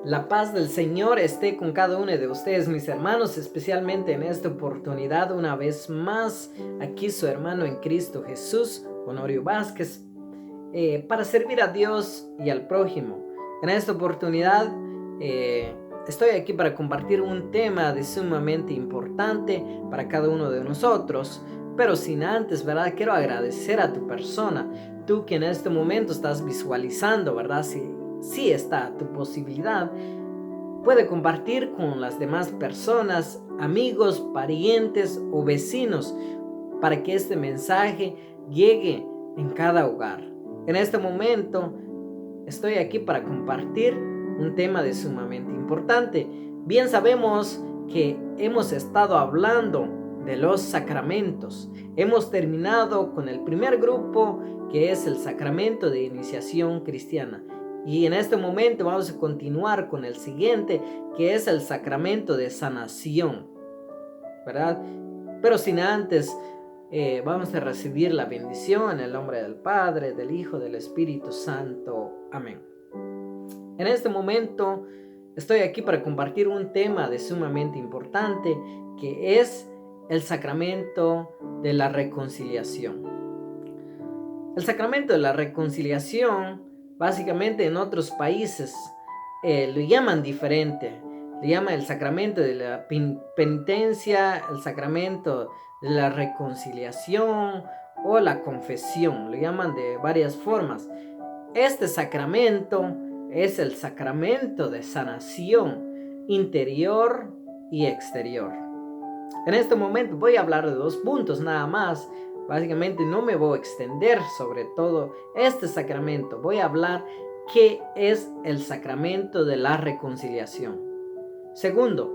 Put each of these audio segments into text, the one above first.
La paz del Señor esté con cada uno de ustedes, mis hermanos, especialmente en esta oportunidad. Una vez más, aquí su hermano en Cristo Jesús, Honorio Vázquez, para servir a Dios y al prójimo. En esta oportunidad estoy aquí para compartir un tema de sumamente importante para cada uno de nosotros. Pero sin antes, ¿verdad? Quiero agradecer a tu persona, tú que en este momento estás visualizando, ¿verdad? Si está tu posibilidad, puede compartir con las demás personas, amigos, parientes o vecinos para que este mensaje llegue en cada hogar. En este momento estoy aquí para compartir un tema de sumamente importante. Bien sabemos que hemos estado hablando de los sacramentos. Hemos terminado con el primer grupo, que es el sacramento de iniciación cristiana. Y en este momento vamos a continuar con el siguiente, que es el sacramento de sanación, ¿verdad? Pero sin antes, vamos a recibir la bendición en el nombre del Padre, del Hijo, del Espíritu Santo. Amén. En este momento estoy aquí para compartir un tema de sumamente importante, que es el sacramento de la reconciliación. El sacramento de la reconciliación, básicamente en otros países lo llaman diferente. Le llaman el sacramento de la penitencia, el sacramento de la reconciliación o la confesión. Lo llaman de varias formas. Este sacramento es el sacramento de sanación interior y exterior. En este momento voy a hablar de 2 puntos nada más. Básicamente no me voy a extender sobre todo este sacramento. Voy a hablar qué es el sacramento de la reconciliación. Segundo,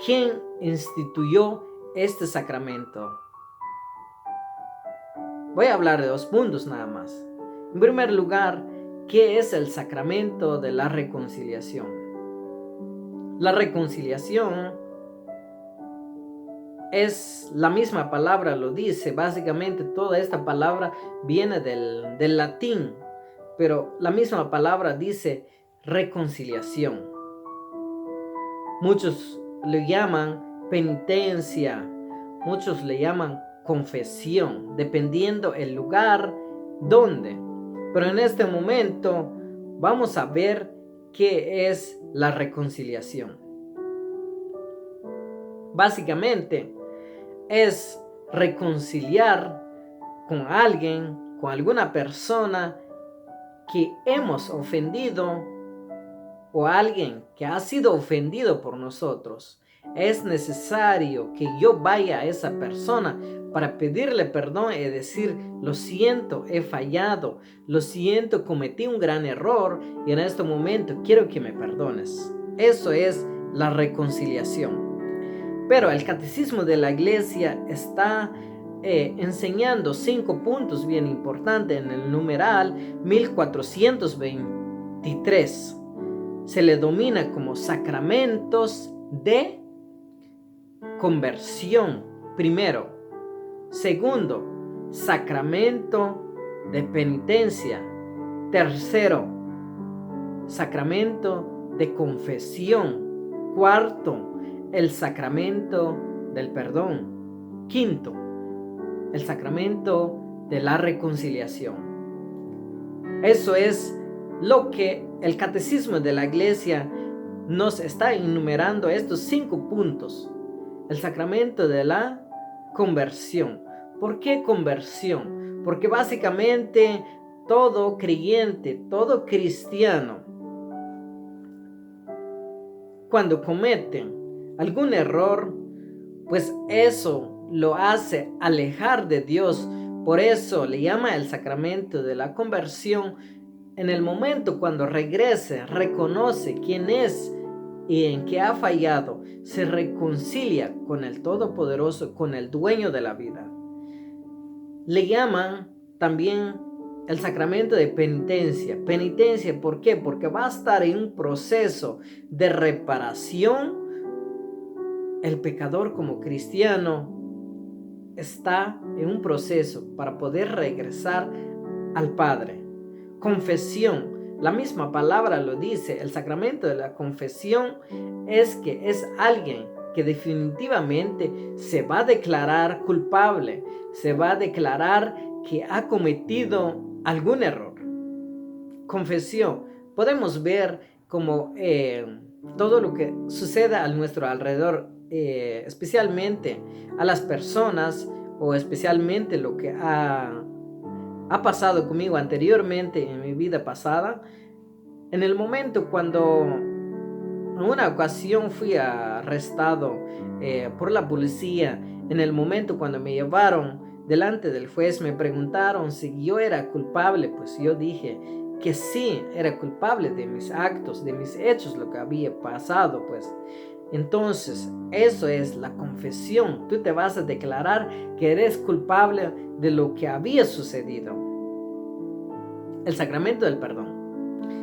¿quién instituyó este sacramento? Voy a hablar de 2 puntos nada más. En primer lugar, ¿qué es el sacramento de la reconciliación? La reconciliación es la misma palabra, lo dice. Básicamente toda esta palabra viene del latín, pero la misma palabra dice reconciliación. Muchos le llaman penitencia, muchos le llaman confesión, dependiendo el lugar donde. Pero en este momento vamos a ver qué es la reconciliación. Básicamente es reconciliar con alguien, con alguna persona que hemos ofendido o alguien que ha sido ofendido por nosotros. Es necesario que yo vaya a esa persona para pedirle perdón y decir: lo siento, he fallado, lo siento, cometí un gran error y en este momento quiero que me perdones. Eso es la reconciliación. Pero el catecismo de la iglesia está enseñando 5 puntos bien importantes en el numeral 1423. Se le denomina como sacramentos de conversión, primero. Segundo, sacramento de penitencia. Tercero, sacramento de confesión. Cuarto, el sacramento del perdón. Quinto, el sacramento de la reconciliación. Eso es lo que el catecismo de la iglesia nos está enumerando, estos 5 puntos. El sacramento de la conversión. ¿Por qué conversión? Porque básicamente todo creyente, todo cristiano, cuando cometen algún error, pues eso lo hace alejar de Dios. Por eso le llama el sacramento de la conversión. En el momento cuando regrese, reconoce quién es y en qué ha fallado, se reconcilia con el Todopoderoso, con el dueño de la vida. Le llaman también el sacramento de penitencia. Penitencia, ¿por qué? Porque va a estar en un proceso de reparación. El pecador como cristiano está en un proceso para poder regresar al Padre. Confesión. la misma palabra lo dice. El sacramento de la confesión es que es alguien que definitivamente se va a declarar culpable, se va a declarar que ha cometido algún error. Confesión. Podemos ver como todo lo que sucede a nuestro alrededor, especialmente a las personas o especialmente lo que ha pasado conmigo anteriormente en mi vida pasada. En el momento cuando en una ocasión fui arrestado por la policía, en el momento cuando me llevaron delante del juez, me preguntaron si yo era culpable. Pues yo dije que sí, era culpable de mis actos, de mis hechos, lo que había pasado. Pues entonces eso es la confesión. Tú te vas a declarar que eres culpable de lo que había sucedido. El sacramento del perdón.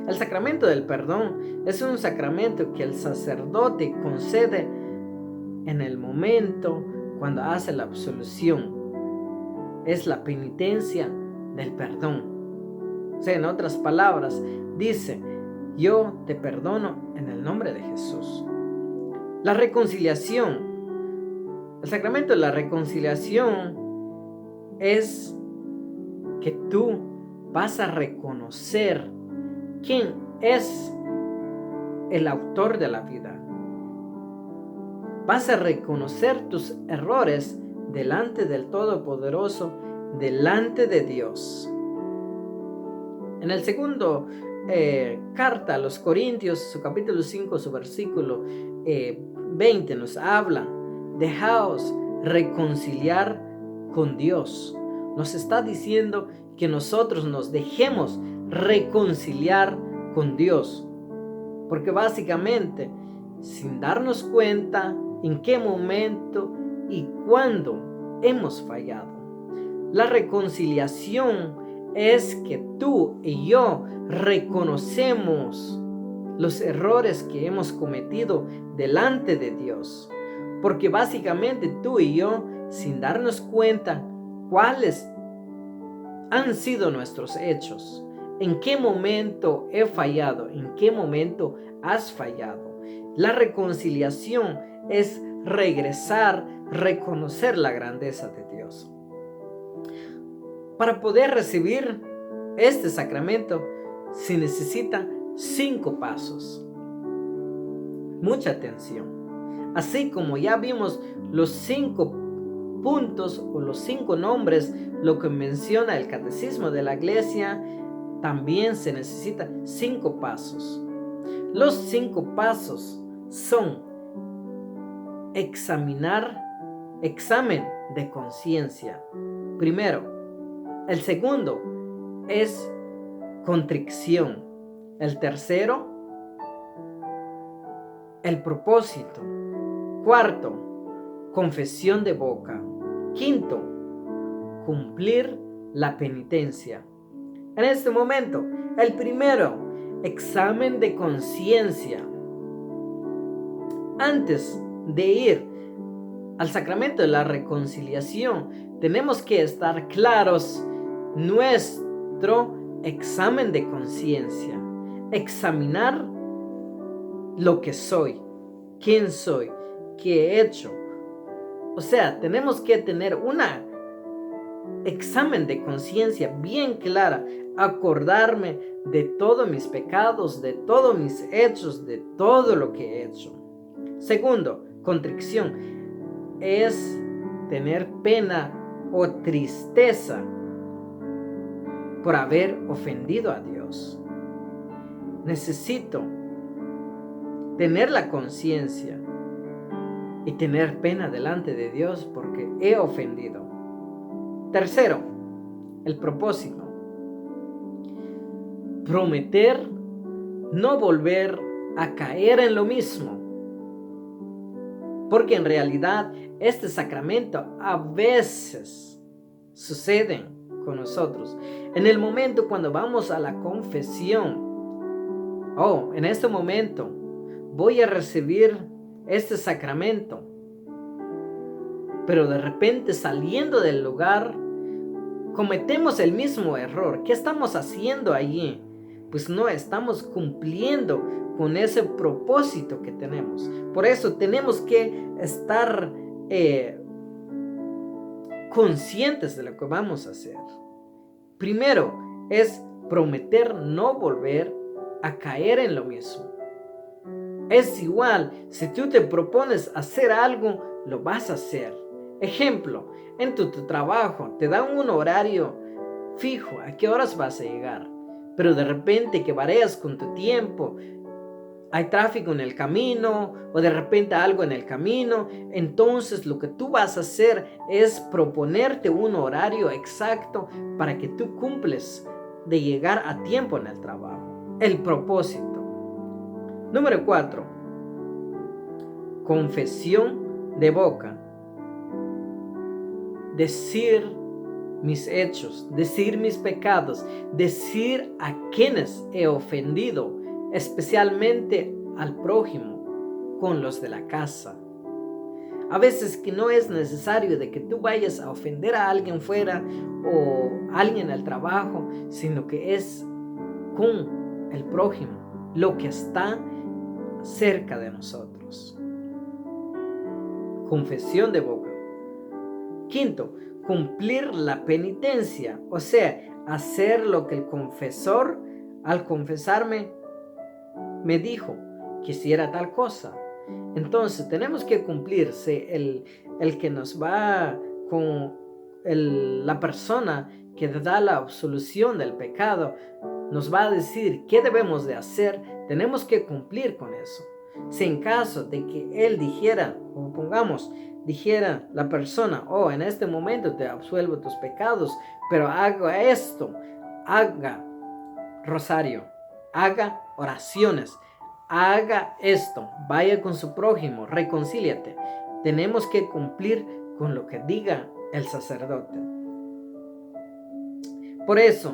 El sacramento del perdón es un sacramento que el sacerdote concede en el momento cuando hace la absolución. Es la penitencia del perdón. O sea, en otras palabras, dice: yo te perdono en el nombre de Jesús. La reconciliación. El sacramento de la reconciliación es que tú vas a reconocer quién es el autor de la vida. Vas a reconocer tus errores delante del Todopoderoso, delante de Dios. En el segundo carta a los Corintios, su capítulo 5, su versículo 20 nos habla: dejaos reconciliar con Dios. Nos está diciendo que nosotros nos dejemos reconciliar con Dios, porque básicamente, sin darnos cuenta en qué momento y cuándo hemos fallado. La reconciliación es que tú y yo reconocemos los errores que hemos cometido delante de Dios, porque básicamente tú y yo, sin darnos cuenta cuáles han sido nuestros hechos, en qué momento he fallado, en qué momento has fallado. La reconciliación es regresar, reconocer la grandeza de Dios. Para poder recibir este sacramento se necesita 5 pasos. Mucha atención. Así como ya vimos los 5 puntos o los 5 nombres, lo que menciona el Catecismo de la Iglesia, también se necesita 5 pasos. Los 5 pasos son examen de conciencia. Primero. El segundo es contrición. El tercero, el propósito. Cuarto, confesión de boca. Quinto, cumplir la penitencia. En este momento, el primero, examen de conciencia. Antes de ir al sacramento de la reconciliación, tenemos que estar claros nuestro examen de conciencia. Examinar lo que soy, quién soy, qué he hecho. O sea, tenemos que tener un examen de conciencia bien clara, acordarme de todos mis pecados, de todos mis hechos, de todo lo que he hecho. Segundo, contrición. Es tener pena o tristeza por haber ofendido a Dios. Necesito tener la conciencia y tener pena delante de Dios porque he ofendido. Tercero, el propósito. Prometer no volver a caer en lo mismo. Porque en realidad este sacramento a veces sucede con nosotros. En el momento cuando vamos a la confesión, en este momento voy a recibir este sacramento, pero de repente saliendo del lugar cometemos el mismo error. ¿Qué estamos haciendo allí? pues no estamos cumpliendo con ese propósito que tenemos. Por eso tenemos que estar conscientes de lo que vamos a hacer. Primero es prometer no volver a caer en lo mismo. Es igual, si tú te propones hacer algo, lo vas a hacer. Ejemplo, en tu trabajo te dan un horario fijo, a qué horas vas a llegar, pero de repente que varías con tu tiempo, hay tráfico en el camino o de repente algo en el camino, entonces lo que tú vas a hacer es proponerte un horario exacto para que tú cumples de llegar a tiempo en el trabajo. El propósito. Número 4. Confesión de boca. Decir mis hechos, decir mis pecados, decir a quienes he ofendido, especialmente al prójimo, con los de la casa. A veces que no es necesario de que tú vayas a ofender a alguien fuera o a alguien al trabajo, sino que es con el prójimo, lo que está cerca de nosotros. Confesión de boca. Quinto, cumplir la penitencia, o sea, hacer lo que el confesor al confesarme me dijo que hiciera tal cosa. Entonces tenemos que cumplirse el que nos va con la persona que da la absolución del pecado, nos va a decir qué debemos de hacer, tenemos que cumplir con eso. Si en caso de que él dijera, o pongamos, dijera la persona, en este momento te absuelvo tus pecados, pero haga esto, haga rosario, haga oraciones, haga esto, vaya con su prójimo, reconcíliate. Tenemos que cumplir con lo que diga el sacerdote. Por eso,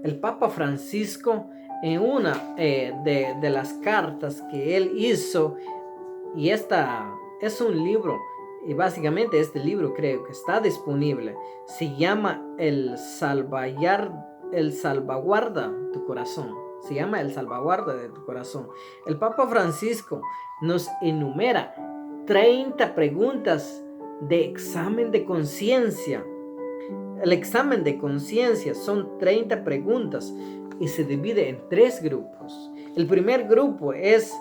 el Papa Francisco, en una de las cartas que él hizo, y esta es un libro, y básicamente este libro creo que está disponible, se llama El salvaguarda tu corazón. Se llama El salvaguarda de tu corazón. El Papa Francisco nos enumera 30 preguntas de examen de conciencia. El examen de conciencia son 30 preguntas y se divide en 3 grupos. El primer grupo es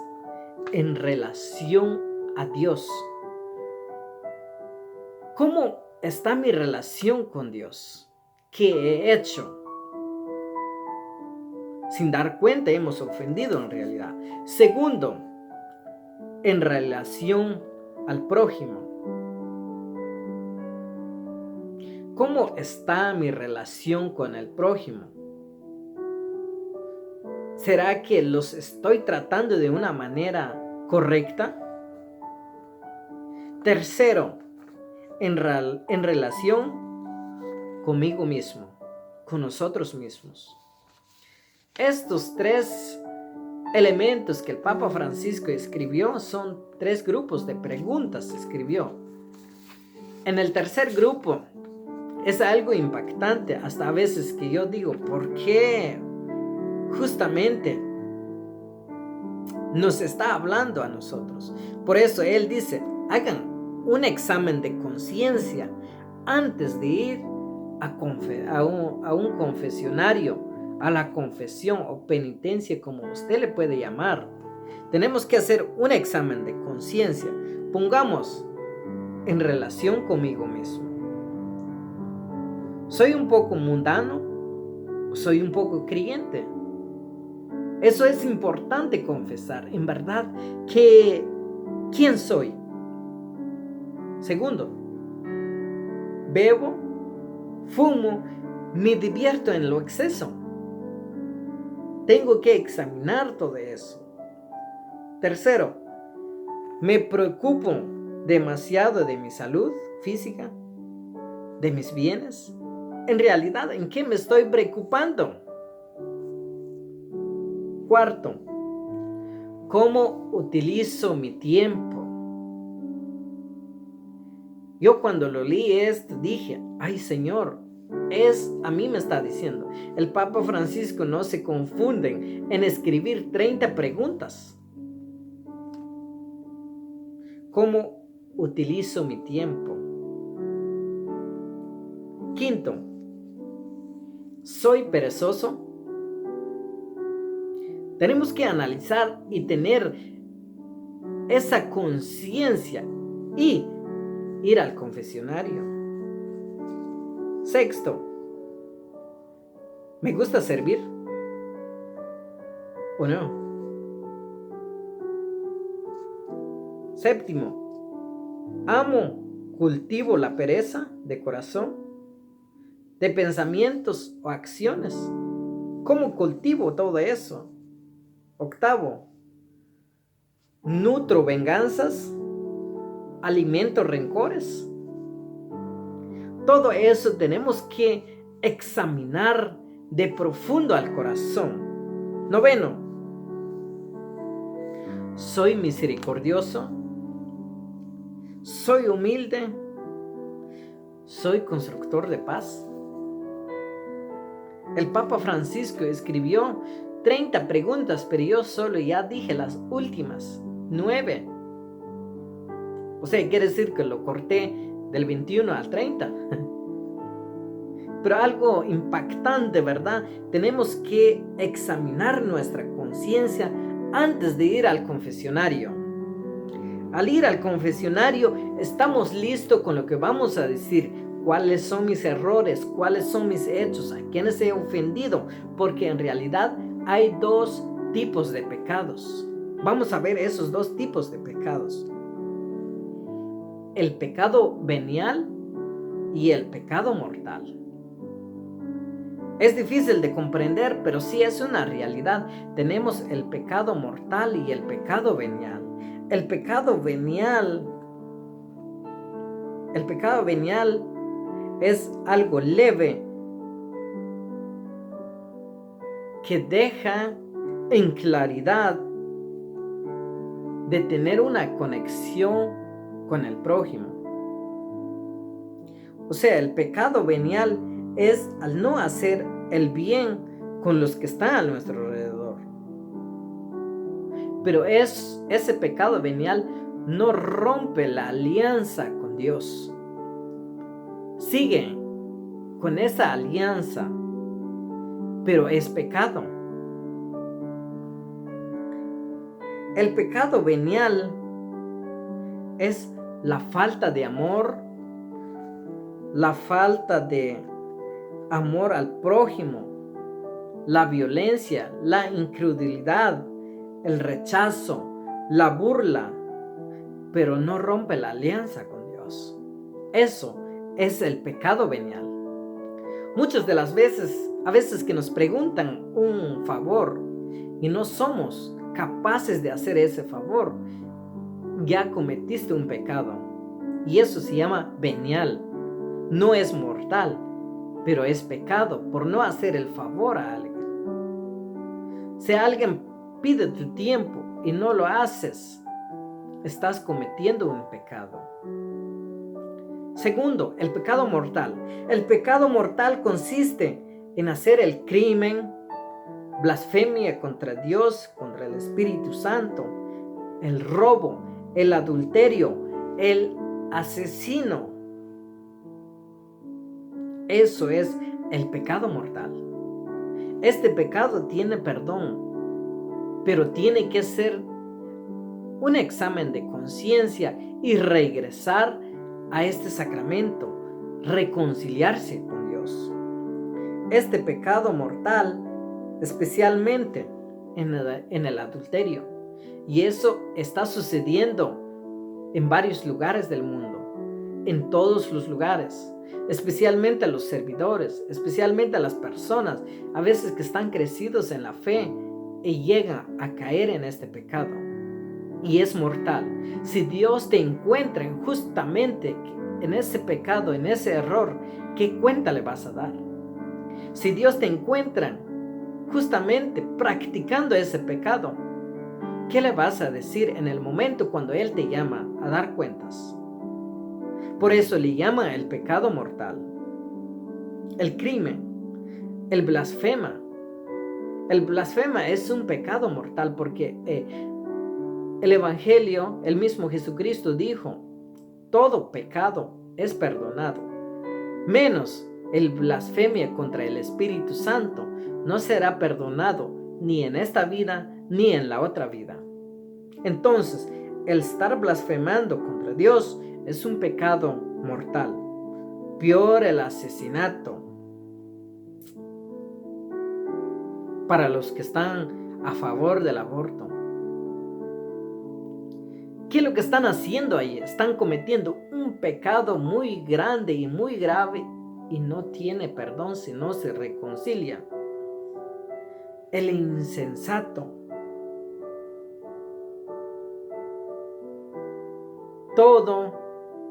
en relación a Dios. ¿Cómo está mi relación con Dios? ¿Qué he hecho? Sin dar cuenta hemos ofendido en realidad. Segundo, en relación al prójimo. ¿Cómo está mi relación con el prójimo? ¿Será que los estoy tratando de una manera correcta? Tercero, en relación conmigo mismo, con nosotros mismos. Estos 3 elementos que el Papa Francisco escribió son 3 grupos de preguntas que escribió. En el tercer grupo es algo impactante, hasta a veces que yo digo, ¿por qué justamente nos está hablando a nosotros? Por eso él dice, hagan un examen de conciencia antes de ir a un confesionario, a la confesión o penitencia, como usted le puede llamar. Tenemos que hacer un examen de conciencia. Pongamos en relación conmigo mismo. ¿Soy un poco mundano? ¿Soy un poco creyente? Eso es importante confesar, en verdad, ¿quién soy? Segundo, bebo, fumo, me divierto en lo exceso. Tengo que examinar todo eso. Tercero, me preocupo demasiado de mi salud física, de mis bienes. En realidad, ¿en qué me estoy preocupando? Cuarto, ¿cómo utilizo mi tiempo? Yo cuando lo leí esto dije, ay Señor, a mí me está diciendo, el Papa Francisco no se confunden en escribir 30 preguntas. ¿Cómo utilizo mi tiempo? Quinto, ¿soy perezoso? Tenemos que analizar y tener esa conciencia y ir al confesionario. Sexto, ¿me gusta servir o no? Séptimo, cultivo la pereza de corazón, de pensamientos o acciones. ¿Cómo cultivo todo eso? Octavo, nutro venganzas, alimento rencores. Todo eso tenemos que examinar de profundo al corazón. Noveno, ¿soy misericordioso? ¿Soy humilde? ¿Soy constructor de paz? El Papa Francisco escribió 30 preguntas, pero yo solo ya dije las últimas 9. O sea, quiere decir que lo corté del 21 al 30. Pero algo impactante, ¿verdad? Tenemos que examinar nuestra conciencia antes de ir al confesionario. Al ir al confesionario, estamos listos con lo que vamos a decir. ¿Cuáles son mis errores? ¿Cuáles son mis hechos? ¿A quiénes he ofendido? Porque en realidad hay 2 tipos de pecados. Vamos a ver esos 2 tipos de pecados. El pecado venial y el pecado mortal. Es difícil de comprender, pero sí es una realidad. Tenemos el pecado mortal y el pecado venial. El pecado venial es algo leve que deja en claridad de tener una conexión con el prójimo. O sea, el pecado venial es al no hacer el bien con los que están a nuestro alrededor. Pero ese pecado venial no rompe la alianza con Dios. Sigue con esa alianza, pero es pecado. El pecado venial es la falta de amor, la falta de amor al prójimo, la violencia, la incredulidad, el rechazo, la burla, pero no rompe la alianza con Dios. Eso es el pecado venial. Muchas de las veces, a veces que nos preguntan un favor y no somos capaces de hacer ese favor, ya cometiste un pecado. Y eso se llama venial. No es mortal, pero es pecado por no hacer el favor a alguien. Si alguien pide tu tiempo y no lo haces, estás cometiendo un pecado. Segundo, el pecado mortal. El pecado mortal consiste en hacer el crimen, blasfemia contra Dios, contra el Espíritu Santo, el robo, el adulterio, el asesino. Eso es el pecado mortal. Este pecado tiene perdón, pero tiene que ser un examen de conciencia y regresar a este sacramento, reconciliarse con Dios. Este pecado mortal, especialmente en el adulterio, y eso está sucediendo en varios lugares del mundo, en todos los lugares, especialmente a los servidores, especialmente a las personas a veces que están crecidos en la fe y llegan a caer en este pecado. Y es mortal. Si Dios te encuentra justamente en ese pecado, en ese error, ¿qué cuenta le vas a dar? Si Dios te encuentra justamente practicando ese pecado, ¿qué le vas a decir en el momento cuando Él te llama a dar cuentas? Por eso le llama el pecado mortal. el crimen, el blasfema. El blasfema es un pecado mortal porque el Evangelio, el mismo Jesucristo dijo, todo pecado es perdonado, menos el blasfemia contra el Espíritu Santo no será perdonado ni en esta vida ni en la otra vida. Entonces, el estar blasfemando contra Dios es un pecado mortal. Peor el asesinato. Para los que están a favor del aborto, ¿qué es lo que están haciendo ahí? Están cometiendo un pecado muy grande y muy grave y no tiene perdón si no se reconcilia. El insensato. Todo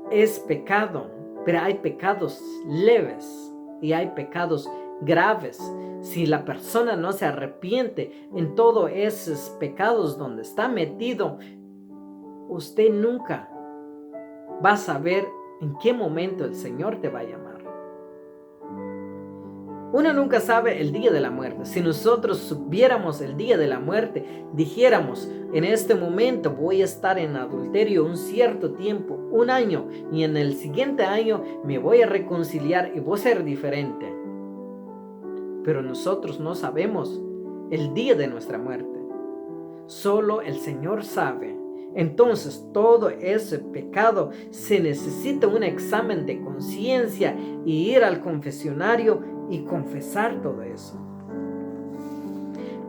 es pecado, pero hay pecados leves y hay pecados graves. Si la persona no se arrepiente en todos esos pecados donde está metido, usted nunca va a saber en qué momento el Señor te va a llamar. Uno nunca sabe el día de la muerte. Si nosotros supiéramos el día de la muerte, dijéramos, en este momento voy a estar en adulterio un cierto tiempo, un año, y en el siguiente año me voy a reconciliar y voy a ser diferente. Pero nosotros no sabemos el día de nuestra muerte. Solo el Señor sabe. Entonces todo ese pecado se necesita un examen de conciencia y ir al confesionario y confesar todo eso.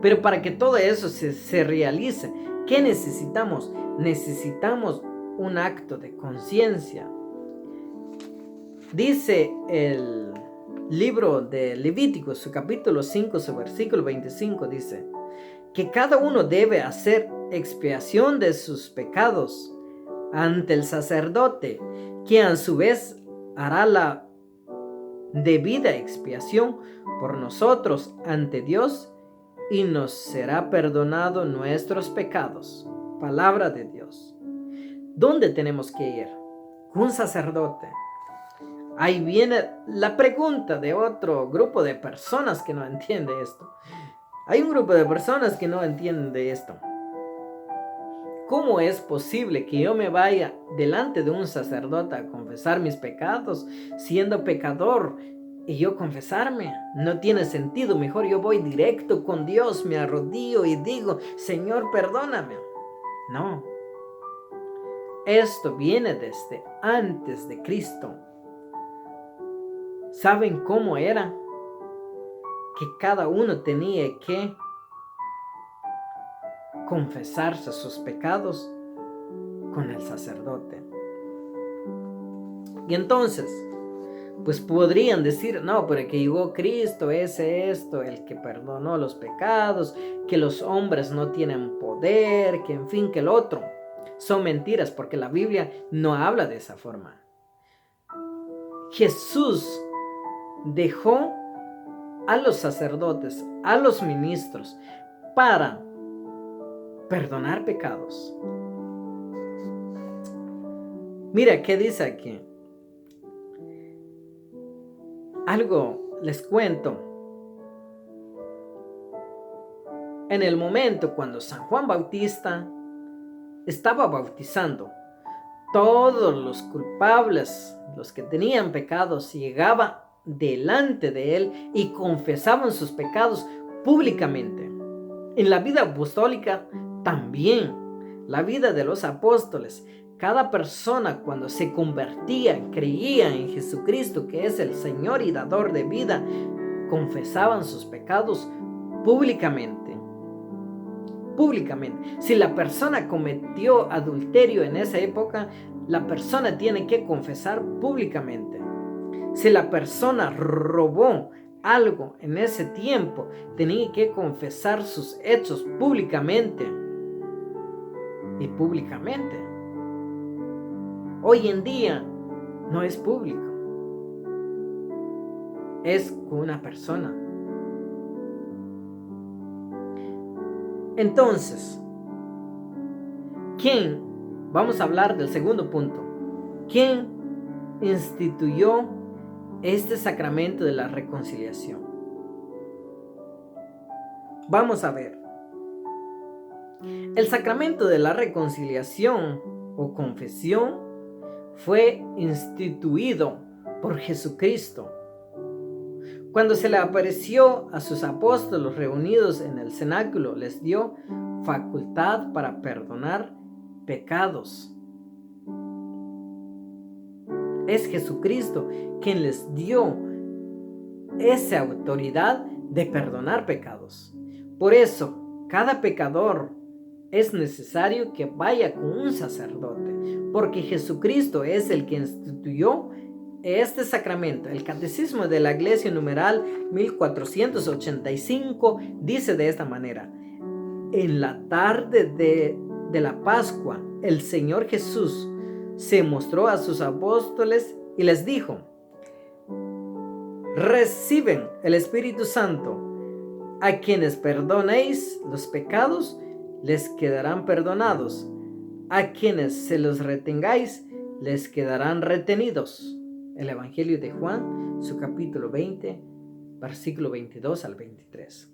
Pero para que todo eso se realice, ¿qué necesitamos? Necesitamos un acto de conciencia. Dice el libro de Levítico, su capítulo 5, su versículo 25, dice que cada uno debe hacer expiación de sus pecados ante el sacerdote, quien a su vez hará la debida expiación por nosotros ante Dios y nos será perdonado nuestros pecados. Palabra de Dios. ¿Dónde tenemos que ir? Un sacerdote. Ahí viene la pregunta de otro grupo de personas que no entiende esto. Hay un grupo de personas que no entienden de esto. ¿Cómo es posible que yo me vaya delante de un sacerdote a confesar mis pecados siendo pecador y yo confesarme? No tiene sentido. Mejor yo voy directo con Dios, me arrodillo y digo, Señor, perdóname. No. Esto viene desde antes de Cristo. ¿Saben cómo era? Que cada uno tenía que confesarse sus pecados con el sacerdote. Y entonces, pues podrían decir, no, pero que llegó Cristo, esto, el que perdonó los pecados, que los hombres no tienen poder, que en fin, que el otro. Son mentiras porque la Biblia no habla de esa forma. Jesús dejó a los sacerdotes, a los ministros, para perdonar pecados. Mira qué dice aquí. Algo les cuento. En el momento cuando San Juan Bautista estaba bautizando, todos los culpables, los que tenían pecados, llegaban delante de él y confesaban sus pecados públicamente. En la vida apostólica también, la vida de los apóstoles, cada persona cuando se convertía, creía en Jesucristo, que es el Señor y dador de vida, confesaban sus pecados públicamente. Si la persona cometió adulterio en esa época, la persona tiene que confesar públicamente. Si la persona robó algo en ese tiempo, tenía que confesar sus hechos públicamente. Y públicamente. Hoy en día no es público. Es con una persona. Entonces, ¿quién? Vamos a hablar del segundo punto. ¿Quién instituyó este sacramento de la reconciliación. Vamos a ver. El sacramento de la reconciliación o confesión fue instituido por Jesucristo. Cuando se le apareció a sus apóstoles reunidos en el cenáculo, les dio facultad para perdonar pecados. Es Jesucristo quien les dio esa autoridad de perdonar pecados. Por eso, cada pecador es necesario que vaya con un sacerdote, porque Jesucristo es el que instituyó este sacramento. El Catecismo de la Iglesia numeral 1485 dice de esta manera: en la tarde de la Pascua, el Señor Jesús se mostró a sus apóstoles y les dijo: reciben el Espíritu Santo. A quienes perdonéis los pecados, les quedarán perdonados. A quienes se los retengáis, les quedarán retenidos. El Evangelio de Juan, su capítulo 20, versículo 22 al 23.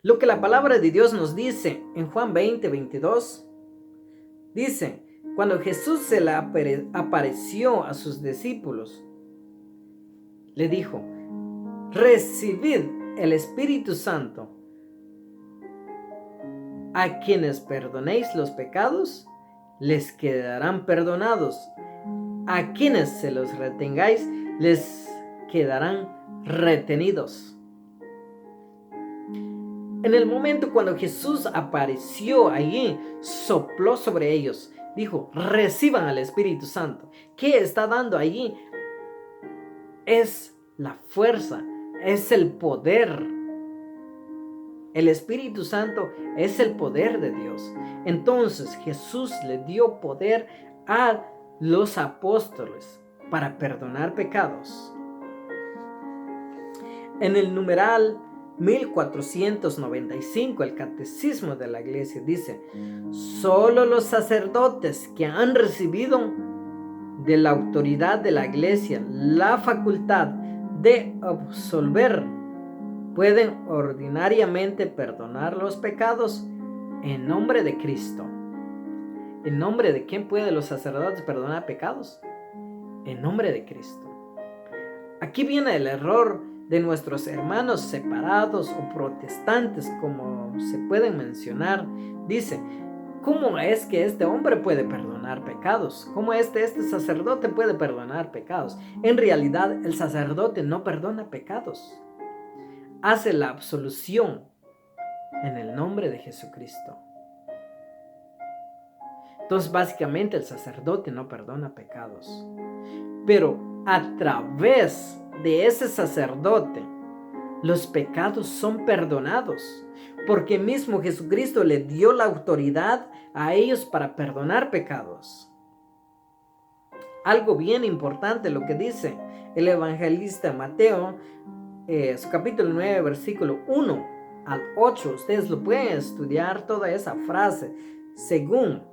Lo que la palabra de Dios nos dice en Juan 20, 22, dice: cuando Jesús se le apareció a sus discípulos, le dijo: recibid el Espíritu Santo. A quienes perdonéis los pecados, les quedarán perdonados. A quienes se los retengáis, les quedarán retenidos. En el momento cuando Jesús apareció allí, sopló sobre ellos, dijo: reciban al Espíritu Santo. ¿Qué está dando allí? Es la fuerza, es el poder. El Espíritu Santo es el poder de Dios. Entonces Jesús le dio poder a los apóstoles para perdonar pecados. En el numeral 1495, el Catecismo de la Iglesia dice: solo los sacerdotes que han recibido de la autoridad de la Iglesia la facultad de absolver pueden ordinariamente perdonar los pecados en nombre de Cristo. ¿En nombre de quién pueden los sacerdotes perdonar pecados? En nombre de Cristo. Aquí viene el error de nuestros hermanos separados o protestantes, como se pueden mencionar. Dice: ¿cómo es que este hombre puede perdonar pecados? ¿Cómo este sacerdote puede perdonar pecados? En realidad, el sacerdote no perdona pecados. Hace la absolución en el nombre de Jesucristo. Entonces, básicamente, el sacerdote no perdona pecados. Pero a través de ese sacerdote, los pecados son perdonados, porque mismo Jesucristo le dio la autoridad a ellos para perdonar pecados. Algo bien importante lo que dice el evangelista Mateo, su capítulo 9, versículo 1 al 8. Ustedes lo pueden estudiar, toda esa frase, según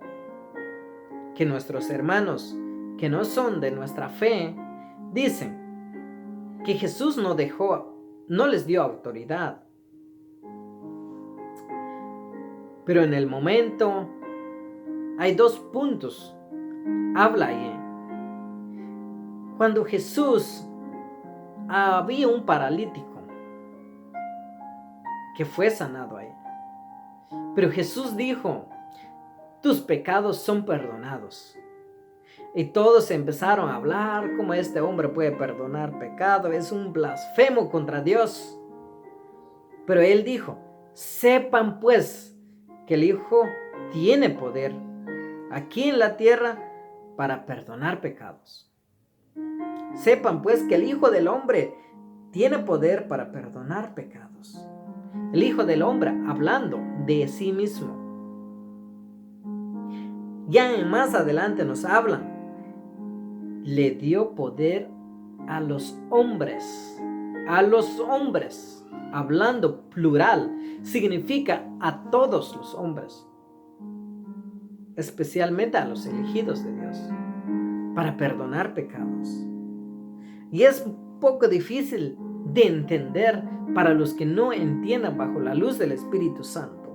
que nuestros hermanos que no son de nuestra fe dicen que Jesús no les dio autoridad. Pero en el momento hay dos puntos. Habla ahí. Cuando Jesús había un paralítico que fue sanado ahí. Pero Jesús dijo: tus pecados son perdonados. Y todos empezaron a hablar: ¿cómo este hombre puede perdonar pecado? Es un blasfemo contra Dios. Pero él dijo: sepan pues que el Hijo tiene poder aquí en la tierra para perdonar pecados. Sepan pues que el Hijo del Hombre tiene poder para perdonar pecados. El Hijo del Hombre hablando de sí mismo. Ya más adelante nos hablan: le dio poder a los hombres. A los hombres, hablando plural, significa a todos los hombres, especialmente a los elegidos de Dios. para perdonar pecados. Y es un poco difícil de entender para los que no entiendan bajo la luz del Espíritu Santo.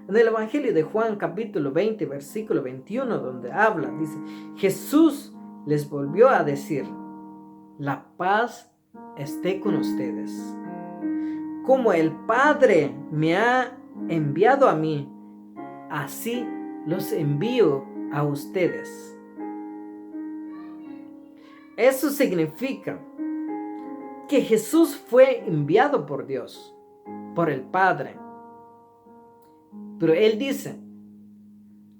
En el Evangelio de Juan capítulo 20 versículo 21 donde habla, dice, Jesús les volvió a decir, la paz esté con ustedes. Como el Padre me ha enviado a mí, así los envío a ustedes. Eso significa que Jesús fue enviado por Dios, por el Padre. Pero Él dice,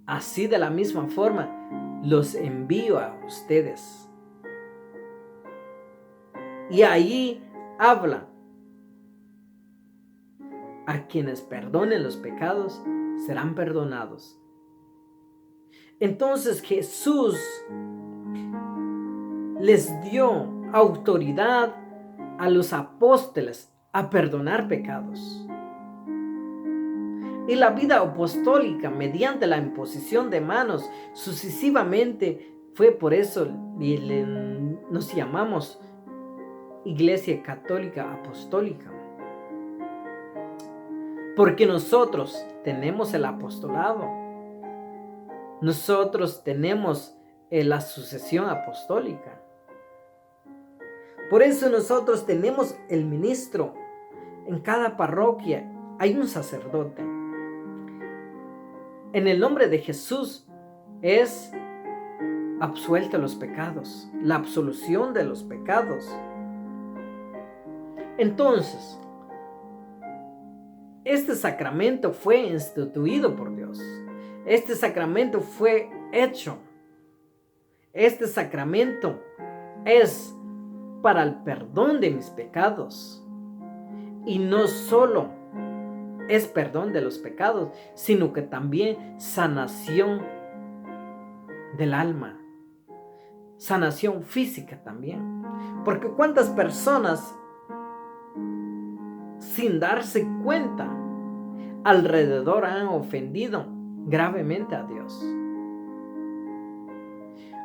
así de la misma forma, los envío a ustedes. Y ahí habla, a quienes perdonen los pecados serán perdonados. Entonces Jesús les dio autoridad a los apóstoles a perdonar pecados. Y la vida apostólica, mediante la imposición de manos, sucesivamente fue por eso nos llamamos Iglesia Católica Apostólica. Porque nosotros tenemos el apostolado. Nosotros tenemos la sucesión apostólica. Por eso nosotros tenemos el ministro. En cada parroquia hay un sacerdote. En el nombre de Jesús es absuelto los pecados, la absolución de los pecados. Entonces, este sacramento fue instituido por Dios. Este sacramento fue hecho. Este sacramento es para el perdón de mis pecados. Y no solo es perdón de los pecados, sino que también sanación del alma. Sanación física también. Porque cuántas personas, sin darse cuenta, alrededor han ofendido gravemente a Dios.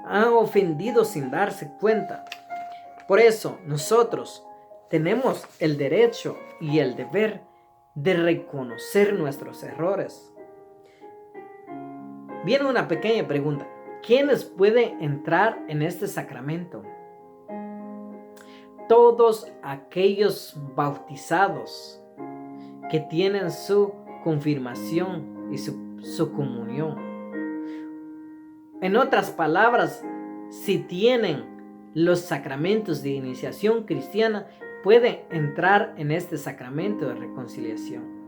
Han ofendido sin darse cuenta. Por eso nosotros tenemos el derecho y el deber de reconocer nuestros errores. Viene una pequeña pregunta. ¿Quiénes pueden entrar en este sacramento? Todos aquellos bautizados que tienen su confirmación y su comunión. En otras palabras, si tienen los sacramentos de iniciación cristiana, pueden entrar en este sacramento de reconciliación.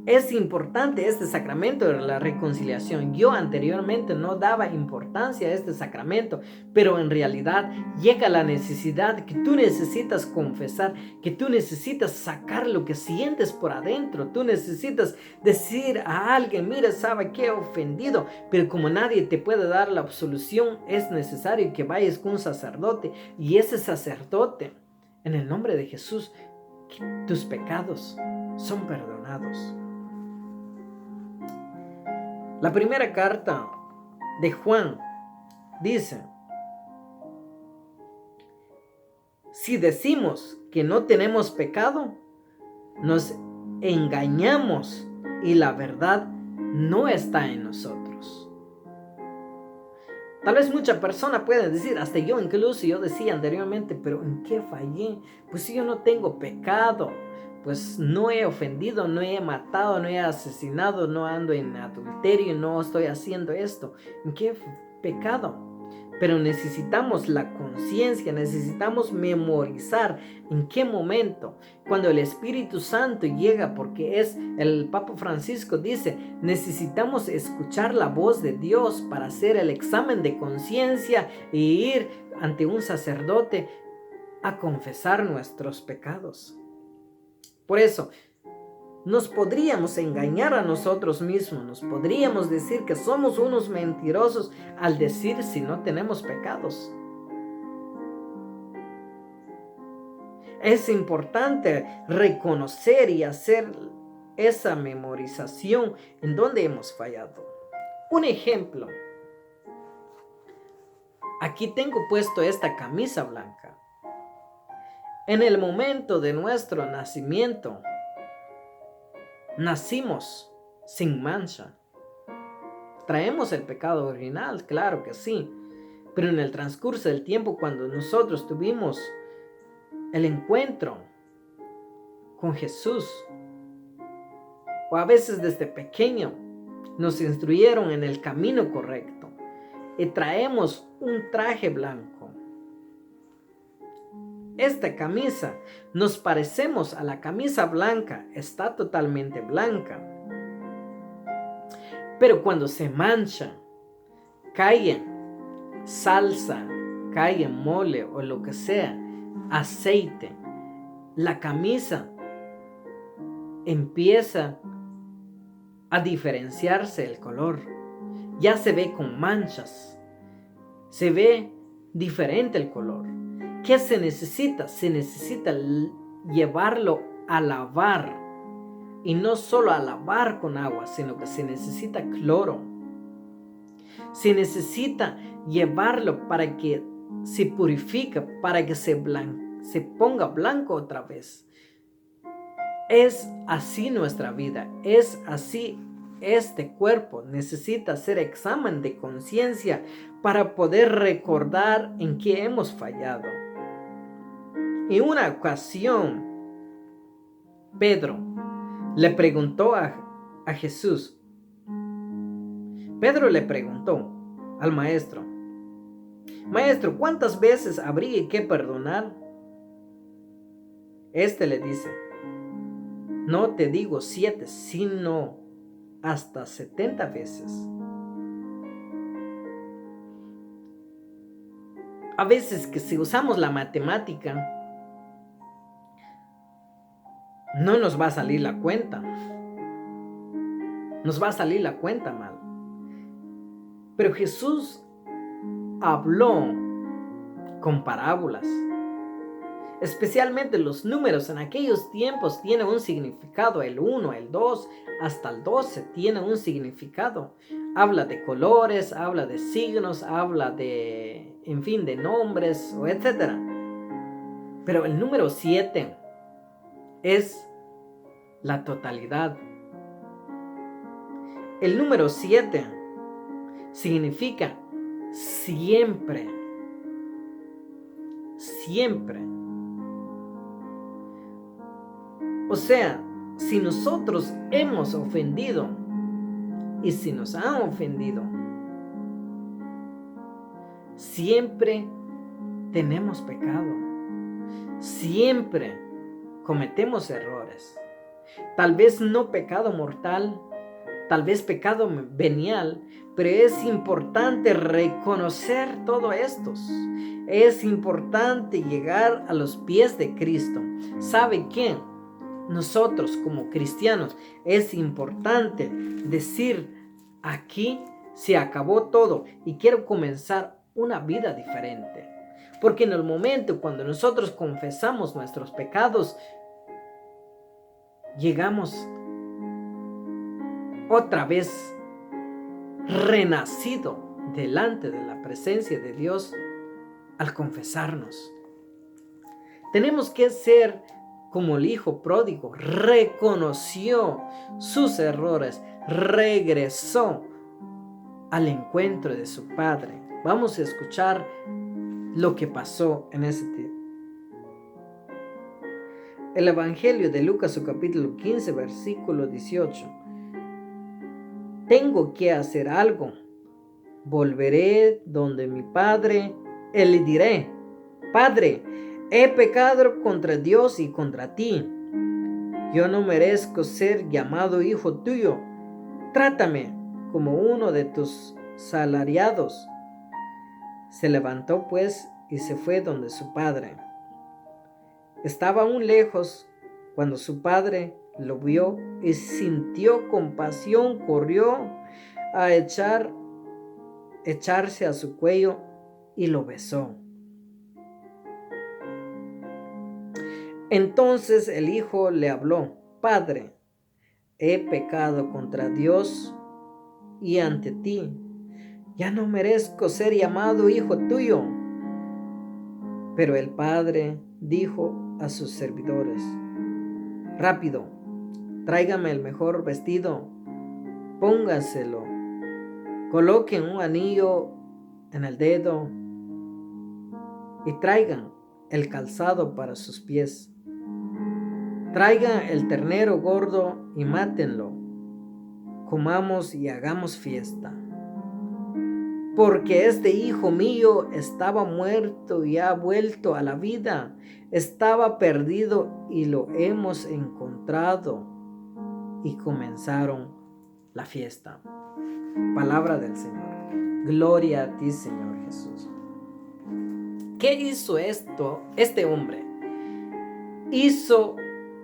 Es importante este sacramento de la reconciliación. Yo anteriormente no daba importancia a este sacramento, pero en realidad llega la necesidad que tú necesitas confesar, que tú necesitas sacar lo que sientes por adentro. Tú necesitas decir a alguien, mira, sabe que he ofendido, pero como nadie te puede dar la absolución, es necesario que vayas con un sacerdote, y ese sacerdote, en el nombre de Jesús, tus pecados son perdonados. La primera carta de Juan dice, si decimos que no tenemos pecado, nos engañamos y la verdad no está en nosotros. Tal vez muchas personas pueden decir, hasta yo incluso, yo decía anteriormente, pero ¿en qué fallé? Pues si yo no tengo pecado, pues no he ofendido, no he matado, no he asesinado, no ando en adulterio, no estoy haciendo esto. ¿En qué pecado? Pero necesitamos la conciencia, necesitamos memorizar en qué momento, cuando el Espíritu Santo llega, porque es el Papa Francisco dice, necesitamos escuchar la voz de Dios para hacer el examen de conciencia e ir ante un sacerdote a confesar nuestros pecados. Por eso, nos podríamos engañar a nosotros mismos, nos podríamos decir que somos unos mentirosos al decir si no tenemos pecados. Es importante reconocer y hacer esa memorización en donde hemos fallado. Un ejemplo. aquí tengo puesto esta camisa blanca. En el momento de nuestro nacimiento, nacimos sin mancha. Traemos el pecado original, claro que sí, pero en el transcurso del tiempo, cuando nosotros tuvimos el encuentro con Jesús, o a veces desde pequeño, nos instruyeron en el camino correcto y traemos un traje blanco. Esta camisa, nos parecemos a la camisa blanca, está totalmente blanca. Pero cuando se mancha, cae en salsa, cae en mole o lo que sea, aceite, la camisa empieza a diferenciarse el color. Ya se ve con manchas, se ve diferente el color. ¿Qué se necesita? Se necesita llevarlo a lavar. Y no solo a lavar con agua, sino que se necesita cloro. Se necesita llevarlo para que se purifique, para que se ponga blanco otra vez. Es así nuestra vida, es así este cuerpo. Necesita hacer examen de conciencia para poder recordar en qué hemos fallado. En una ocasión, Pedro le preguntó a Jesús. Pedro le preguntó al maestro: Maestro, ¿cuántas veces habría que perdonar? Este le dice: no te digo 7, sino hasta 70 veces. A veces que si usamos la matemática, no nos va a salir la cuenta. Nos va a salir la cuenta mal. Pero Jesús habló con parábolas. Especialmente los números en aquellos tiempos tienen un significado. El 1, el 2, hasta el 12 tiene un significado. Habla de colores, habla de signos, habla de, en fin, de nombres, etc. Pero el número 7 es la totalidad. El número 7 significa siempre. Siempre. O sea, si nosotros hemos ofendido y si nos han ofendido, siempre tenemos pecado. Siempre cometemos errores. Tal vez no pecado mortal, tal vez pecado venial, pero es importante reconocer todo esto. Es importante llegar a los pies de Cristo. ¿Sabe qué? Nosotros como cristianos es importante decir: aquí se acabó todo y quiero comenzar una vida diferente. Porque en el momento cuando nosotros confesamos nuestros pecados, llegamos otra vez renacido delante de la presencia de Dios al confesarnos. Tenemos que ser como el hijo pródigo. Reconoció sus errores, regresó al encuentro de su padre. Vamos a escuchar lo que pasó en ese tiempo. El Evangelio de Lucas, su capítulo 15, versículo 18. Tengo que hacer algo. Volveré donde mi padre y le diré: Padre, he pecado contra Dios y contra ti. Yo no merezco ser llamado hijo tuyo. Trátame como uno de tus salariados. Se levantó pues y se fue donde su padre. Estaba aún lejos cuando su padre lo vio y sintió compasión. Corrió a echarse a su cuello y lo besó. Entonces el hijo le habló: Padre, he pecado contra Dios y ante ti. ya no merezco ser llamado hijo tuyo. Pero el padre dijo a sus servidores: rápido, tráigame el mejor vestido, póngaselo, coloquen un anillo en el dedo y traigan el calzado para sus pies. Traigan el ternero gordo y mátenlo. Comamos y hagamos fiesta. Porque este hijo mío estaba muerto y ha vuelto a la vida. Estaba perdido y lo hemos encontrado. Y comenzaron la fiesta. Palabra del Señor. Gloria a ti, Señor Jesús. ¿Qué hizo este hombre? Hizo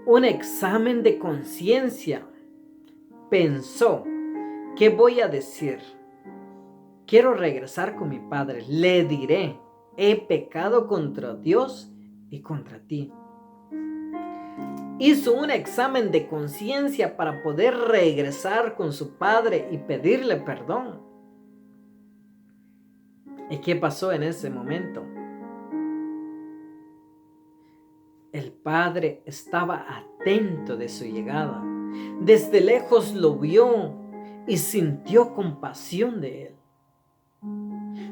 un examen de conciencia. Pensó: ¿qué voy a decir? Quiero regresar con mi padre. Le diré: he pecado contra Dios y contra ti. Hizo un examen de conciencia para poder regresar con su padre y pedirle perdón. ¿Y qué pasó en ese momento? El padre estaba atento de su llegada. Desde lejos lo vio y sintió compasión de él.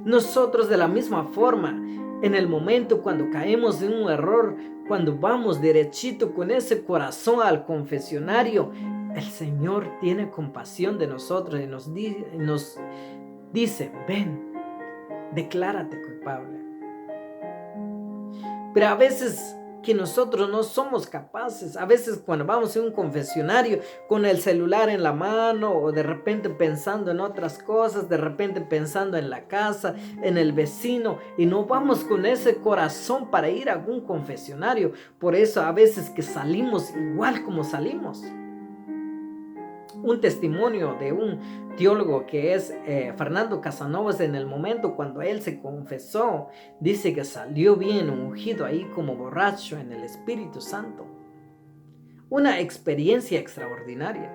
Nosotros de la misma forma, en el momento cuando caemos en un error, cuando vamos derechito con ese corazón al confesionario, el Señor tiene compasión de nosotros y nos dice: ven, declárate culpable. Pero a veces que nosotros no somos capaces, a veces cuando vamos a un confesionario con el celular en la mano, o de repente pensando en otras cosas, de repente pensando en la casa, en el vecino, y no vamos con ese corazón para ir a algún confesionario. Por eso a veces que salimos igual como salimos. Un testimonio de un teólogo que es Fernando Casanovas, en el momento cuando él se confesó, dice que salió bien ungido ahí como borracho en el Espíritu Santo. Una experiencia extraordinaria.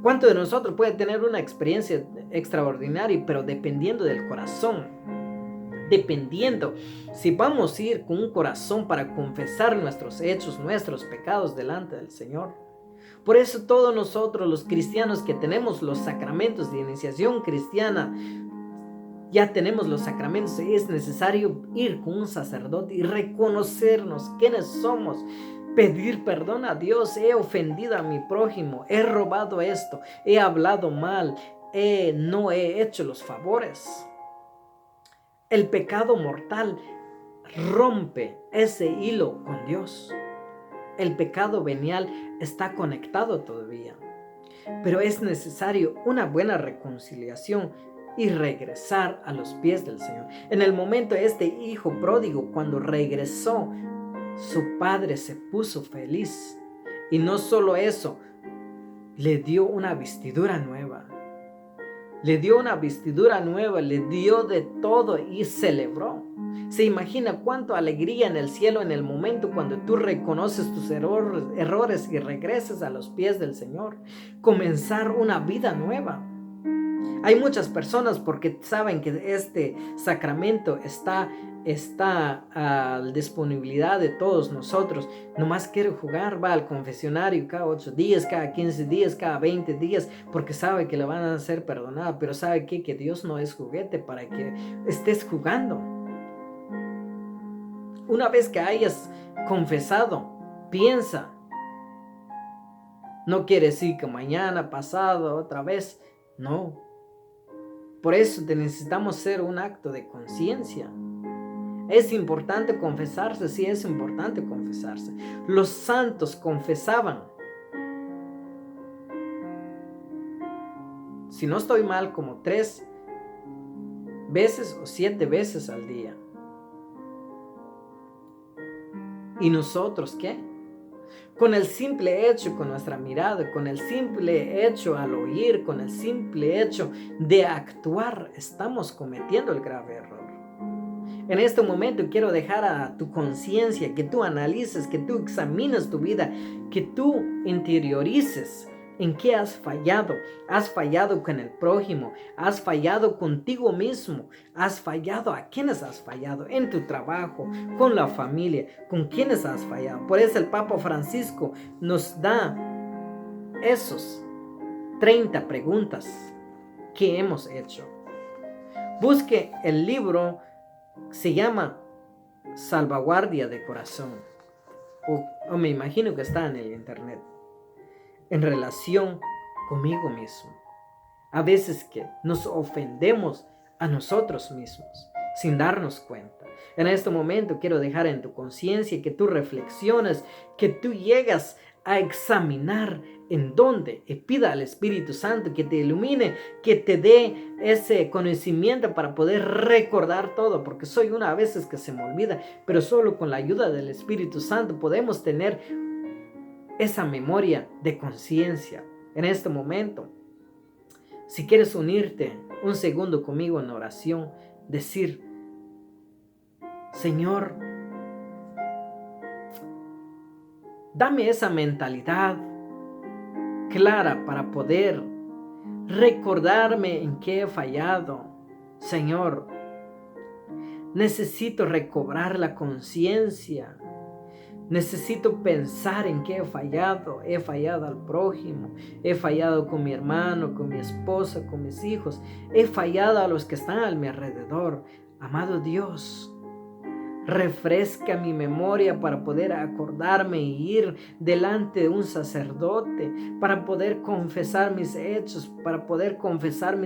¿Cuánto de nosotros puede tener una experiencia extraordinaria, pero dependiendo del corazón? Dependiendo si vamos a ir con un corazón para confesar nuestros hechos, nuestros pecados delante del Señor. Por eso todos nosotros los cristianos que tenemos los sacramentos de iniciación cristiana, ya tenemos los sacramentos, es necesario ir con un sacerdote y reconocernos quiénes somos, pedir perdón a Dios. He ofendido a mi prójimo, he robado esto, he hablado mal, no he hecho los favores. El pecado mortal rompe ese hilo con Dios. El pecado venial está conectado todavía, pero es necesario una buena reconciliación y regresar a los pies del Señor. En el momento este hijo pródigo, cuando regresó, su padre se puso feliz, y no solo eso, le dio una vestidura nueva. Le dio una vestidura nueva, le dio de todo y celebró. Se imagina cuánta alegría en el cielo en el momento cuando tú reconoces tus errores y regresas a los pies del Señor. Comenzar una vida nueva. Hay muchas personas, porque saben que este sacramento está a la disponibilidad de todos nosotros, nomás quiere jugar, va al confesionario cada 8 días, cada 15 días, cada 20 días, porque sabe que le van a ser perdonada. Pero ¿sabe qué? Que Dios no es juguete para que estés jugando. Una vez que hayas confesado, piensa. No quiere decir que mañana, pasado, otra vez. No. Por eso necesitamos hacer un acto de conciencia. ¿Es importante confesarse? Sí, es importante confesarse. Los santos confesaban, si no estoy mal, como 3 veces o 7 veces al día. ¿Y nosotros qué? Con el simple hecho, con nuestra mirada, con el simple hecho al oír, con el simple hecho de actuar, estamos cometiendo el grave error. En este momento quiero dejar a tu conciencia que tú analices, que tú examines tu vida, que tú interiorices ¿En qué has fallado? Has fallado con el prójimo, has fallado contigo mismo, has fallado. ¿A quiénes has fallado? En tu trabajo, con la familia, ¿con quiénes has fallado? Por eso el Papa Francisco nos da esos 30 preguntas que hemos hecho. Busque el libro, se llama Salvaguardia de Corazón, o me imagino que está en el internet, en relación conmigo mismo. A veces que nos ofendemos a nosotros mismos sin darnos cuenta. En este momento quiero dejar en tu conciencia que tú reflexiones, que tú llegas a examinar en dónde, y pida al Espíritu Santo que te ilumine, que te dé ese conocimiento para poder recordar todo, porque soy una a veces que se me olvida, pero solo con la ayuda del Espíritu Santo podemos tener esa memoria de conciencia. En este momento, si quieres unirte un segundo conmigo en oración, decir: Señor, dame esa mentalidad clara para poder recordarme en qué he fallado. Señor, necesito recobrar la conciencia. Necesito pensar en qué he fallado. He fallado al prójimo. He fallado con mi hermano, con mi esposa, con mis hijos. He fallado a los que están a mi alrededor. Amado Dios, refresca mi memoria para poder acordarme y ir delante de un sacerdote, para poder confesar mis hechos, para poder confesar mis